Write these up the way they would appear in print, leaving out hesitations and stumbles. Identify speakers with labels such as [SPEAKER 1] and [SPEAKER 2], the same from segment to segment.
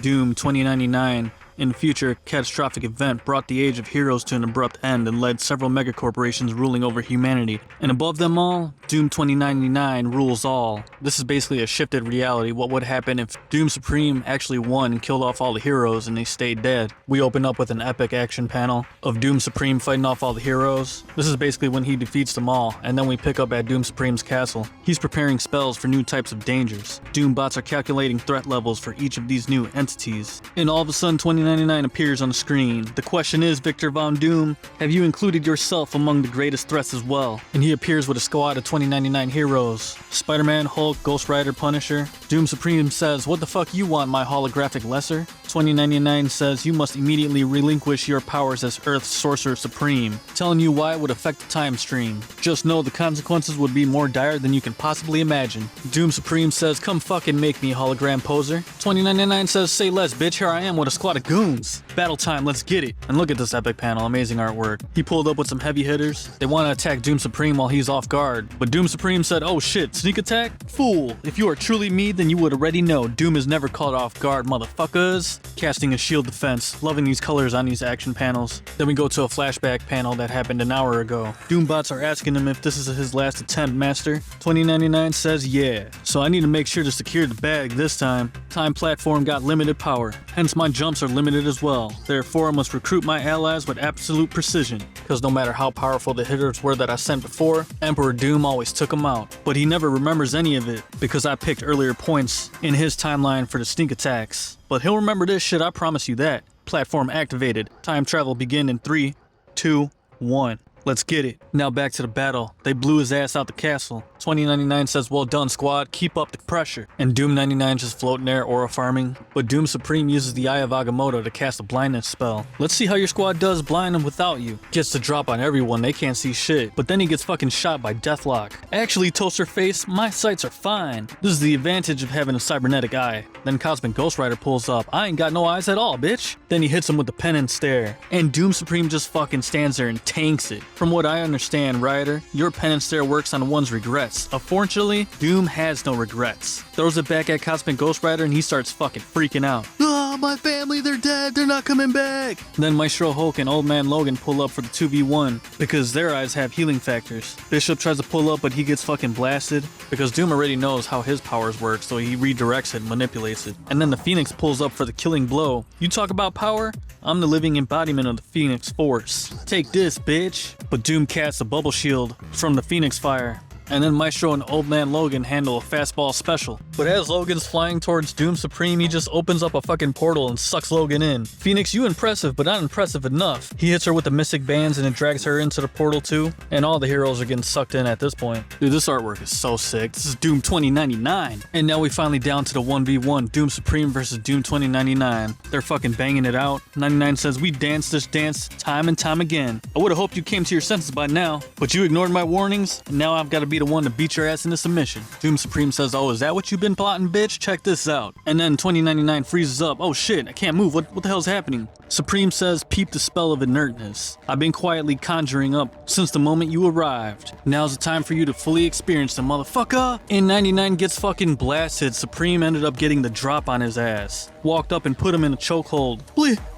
[SPEAKER 1] Doom 2099, in the future, a catastrophic event brought the age of heroes to an abrupt end and led several megacorporations ruling over humanity. And above them all, Doom 2099 rules all. This is basically a shifted reality. What would happen if Doom Supreme actually won and killed off all the heroes and they stayed dead? We open up with an epic action panel of Doom Supreme fighting off all the heroes. This is basically when he defeats them all, and then we pick up at Doom Supreme's castle. He's preparing spells for new types of dangers. Doom bots are calculating threat levels for each of these new entities. And all of a sudden 2099 appears on the screen. The question is, Victor Von Doom, have you included yourself among the greatest threats as well? And he appears with a squad of 2099 heroes. Spider-Man, Hulk, Ghost Rider, Punisher. Doom Supreme says, "What the fuck you want, my holographic lesser?" 2099 says, "You must immediately relinquish your powers as Earth's Sorcerer Supreme," telling you why it would affect the time stream. Just know the consequences would be more dire than you can possibly imagine. Doom Supreme says, "Come fucking make me, hologram poser." 2099 says, "Say less, bitch, here I am with a squad of goons. Battle time, let's get it." And look at this epic panel, amazing artwork. He pulled up with some heavy hitters. They want to attack Doom Supreme while he's off guard, but Doom Supreme said, "Oh shit, sneak attack? Fool, if you are truly me, then you would already know Doom is never caught off guard, motherfuckers." Casting a shield defense, loving these colors on these action panels. Then we go to a flashback panel that happened an hour ago. Doombots are asking him if this is his last attempt, master. 2099 says yeah, so I need to make sure to secure the bag this time. Time platform got limited power, hence my jumps are limited as well. Therefore I must recruit my allies with absolute precision, because no matter how powerful the hitters were that I sent before, Emperor Doom always took them out. But he never remembers any of it, because I picked earlier points in his timeline for the sneak attacks. But he'll remember this shit, I promise you that. Platform activated. Time travel begin in 3, 2, 1. Let's get it. Now back to the battle. They blew his ass out the castle. 2099 says, "Well done, squad. Keep up the pressure." And Doom 99 just floating there, aura farming. But Doom Supreme uses the Eye of Agamotto to cast a blindness spell. Let's see how your squad does blind them without you. Gets the drop on everyone, they can't see shit. But then he gets fucking shot by Deathlock. Actually, Toaster Face, my sights are fine. This is the advantage of having a cybernetic eye. Then Cosmic Ghost Rider pulls up. "I ain't got no eyes at all, bitch." Then he hits him with the penance stare. And Doom Supreme just fucking stands there and tanks it. From what I understand, Ryder, your penance stare works on one's regrets. Unfortunately, Doom has no regrets. Throws it back at Cosmic Ghost Rider and he starts fucking freaking out. "Oh, my family, they're dead, they're not coming back." Then Maestro Hulk and Old Man Logan pull up for the 2v1 because their eyes have healing factors. Bishop tries to pull up but he gets fucking blasted because Doom already knows how his powers work, so he redirects it and manipulates it. And then the Phoenix pulls up for the killing blow. You talk about power? I'm the living embodiment of the Phoenix Force. Take this, bitch. But Doom casts a bubble shield from the Phoenix Fire. And then Maestro and Old Man Logan handle a fastball special. But as Logan's flying towards Doom Supreme, he just opens up a fucking portal and sucks Logan in. "Phoenix, you impressive, but not impressive enough." He hits her with the Mystic Bands and it drags her into the portal too. And all the heroes are getting sucked in at this point. Dude, this artwork is so sick. This is Doom 2099. And now we finally down to the 1v1, Doom Supreme versus Doom 2099. They're fucking banging it out. 99 says, "We danced this dance time and time again. I would've hoped you came to your senses by now, but you ignored my warnings, and now I've gotta be the one to beat your ass into submission." Doom Supreme says, "Oh, is that what you've been plotting, bitch? Check this out." And then 2099 freezes up. "Oh shit, I can't move. What the hell's happening?" Supreme says, "Peep the spell of inertness. I've been quietly conjuring up since the moment you arrived. Now's the time for you to fully experience the motherfucker." And 99 gets fucking blasted. Supreme ended up getting the drop on his ass. Walked up and put him in a chokehold.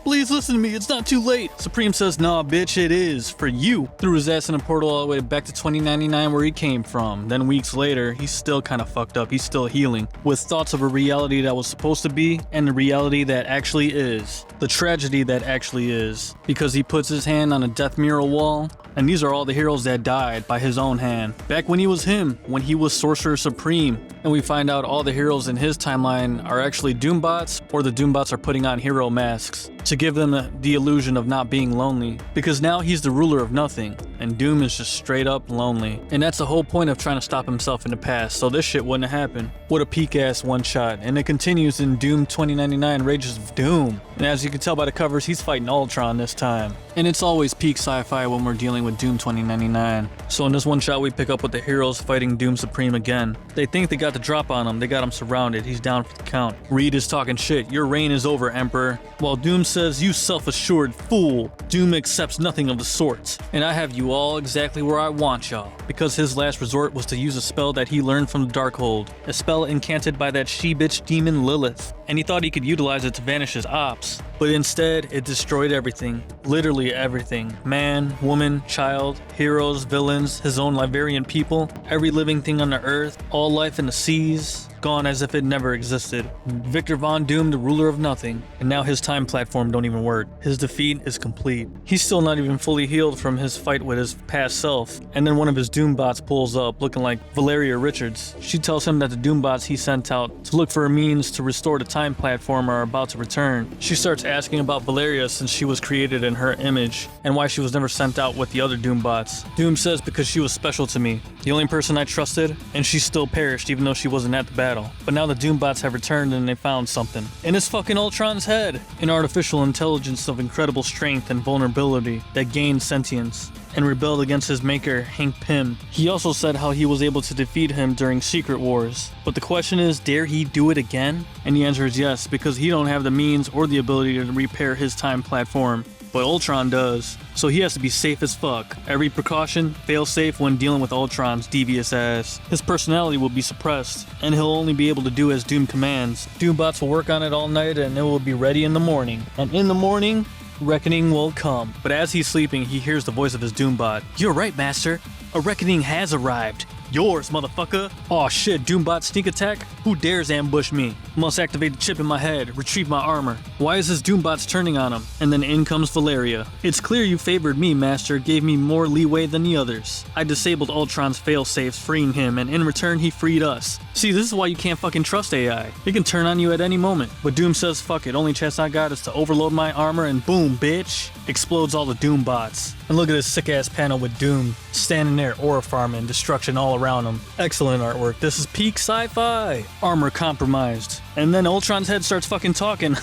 [SPEAKER 1] Please listen to me, it's not too late." Supreme says, "Nah, bitch, it is. For you." Threw his ass in a portal all the way back to 2099 where he came from. Then weeks later, he's still kind of fucked up. He's still healing. With thoughts of a reality that was supposed to be and the reality that actually is. The tragedy that actually is. Because he puts his hand on a death mural wall. And these are all the heroes that died by his own hand. Back when he was him, when he was Sorcerer Supreme. And we find out all the heroes in his timeline are actually Doombots, or the Doombots are putting on hero masks to give them the illusion of not being lonely. Because now he's the ruler of nothing, and Doom is just straight up lonely. And that's the whole point of trying to stop himself in the past, so this shit wouldn't happen. What a peak ass one shot, and it continues in Doom 2099 Rages of Doom. And as you can tell by the covers, he's fighting Ultron this time. And it's always peak sci-fi when we're dealing with Doom 2099. So in this one shot, we pick up with the heroes fighting Doom Supreme again. They think they got the drop on him, they got him surrounded, he's down for the count. Reed is talking shit, your reign is over, Emperor. While Doom says, you self-assured fool. Doom accepts nothing of the sort. And I have you all exactly where I want y'all. Because his last resort was to use a spell that he learned from the Darkhold. A spell incanted by that she-bitch demon Lilith. And he thought he could utilize it to vanish his ops. But instead, it destroyed everything. Literally everything. Man, woman, child, heroes, villains, his own Liberian people, every living thing on the earth, all life in the seas, gone as if it never existed. Victor Von Doom, the ruler of nothing, and now his time platform don't even work. His defeat is complete. He's still not even fully healed from his fight with his past self, and then one of his Doombots pulls up looking like Valeria Richards. She tells him that the Doombots he sent out to look for a means to restore the time platform are about to return. She starts asking about Valeria since she was created in her image, and why she was never sent out with the other Doombots. Doom says because she was special to me, the only person I trusted, and she still perished even though she wasn't at the battle. But now the Doombots have returned and they found something. And it's fucking Ultron's head! An artificial intelligence of incredible strength and vulnerability that gained sentience and rebelled against his maker, Hank Pym. He also said how he was able to defeat him during Secret Wars. But the question is, dare he do it again? And the answer is yes, because he don't have the means or the ability to repair his time platform. But Ultron does, so he has to be safe as fuck. Every precaution, fail safe when dealing with Ultron's devious ass. His personality will be suppressed, and he'll only be able to do as Doom commands. Doombots will work on it all night and it will be ready in the morning. And in the morning, reckoning will come. But as he's sleeping, he hears the voice of his Doombot. You're right, Master. A reckoning has arrived. Yours, motherfucker. Aw shit, Doombot sneak attack? Who dares ambush me? Must activate the chip in my head, retrieve my armor. Why is his Doombots turning on him? And then in comes Valeria. It's clear you favored me, Master, gave me more leeway than the others. I disabled Ultron's failsafes, freeing him, and in return he freed us. See, this is why you can't fucking trust AI. It can turn on you at any moment. But Doom says fuck it, only chance I got is to overload my armor and boom, bitch. Explodes all the Doombots. And look at this sick ass panel with Doom standing there, aura farming, destruction all around him. Excellent artwork. This is peak sci-fi. Armor compromised. And then Ultron's head starts fucking talking.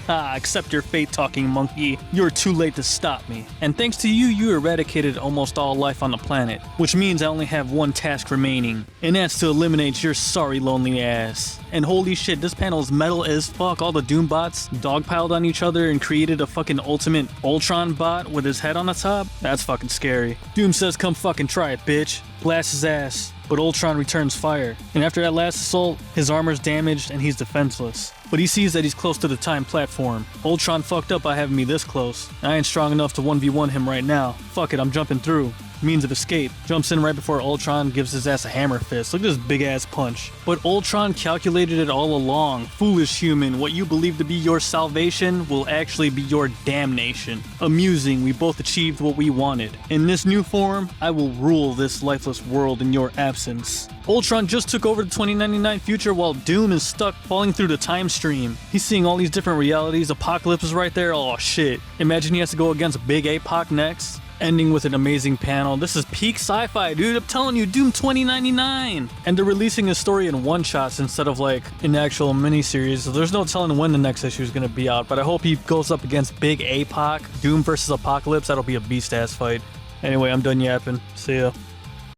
[SPEAKER 1] Accept your fate, talking monkey. You're too late to stop me. And thanks to you, you eradicated almost all life on the planet. Which means I only have one task remaining. And that's to eliminate your sorry lonely ass. And holy shit, this panel is metal as fuck. All the Doombots dogpiled on each other and created a fucking ultimate Ultron bot with his head on the top. That's fucking scary. Doom says come fucking try it, bitch. Blast his ass. But Ultron returns fire. And after that last assault, his armor's damaged and he's defenseless. But he sees that he's close to the time platform. Ultron fucked up by having me this close. I ain't strong enough to 1v1 him right now. Fuck it, I'm jumping through. Means of escape. Jumps in right before Ultron gives his ass a hammer fist. Look at this big ass punch. But Ultron calculated it all along. Foolish human, what you believe to be your salvation will actually be your damnation. Amusing, we both achieved what we wanted. In this new form, I will rule this lifeless world in your absence. Ultron just took over the 2099 future while Doom is stuck falling through the time stream. He's seeing all these different realities. Apocalypse is right there. Oh shit. Imagine he has to go against Big APOC next. Ending with an amazing panel. This is peak sci-fi, dude. I'm telling you, Doom 2099. And they're releasing his story in one-shots instead of like an actual miniseries. So there's no telling when the next issue is going to be out. But I hope he goes up against Big APOC. Doom versus Apocalypse. That'll be a beast-ass fight. Anyway, I'm done yapping. See ya.